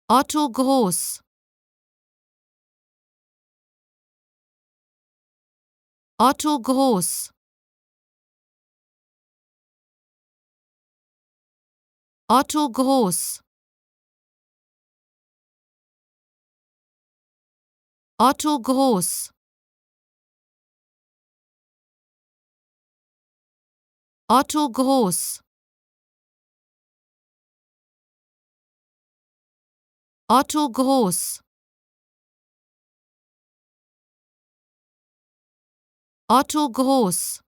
Otto Gross. Otto Gross. Otto Gross. Otto Gross. Otto Gross. Otto Gross. Otto Gross.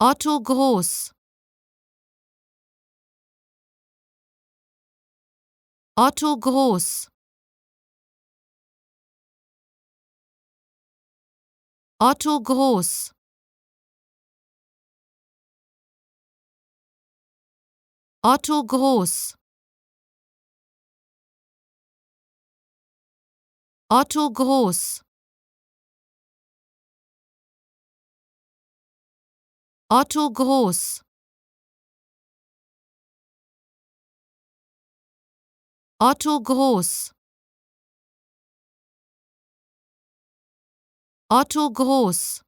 Otto Gross. Otto Gross. Otto Gross. Otto Gross. Otto Gross. Otto Gross. Otto Gross. Otto Gross.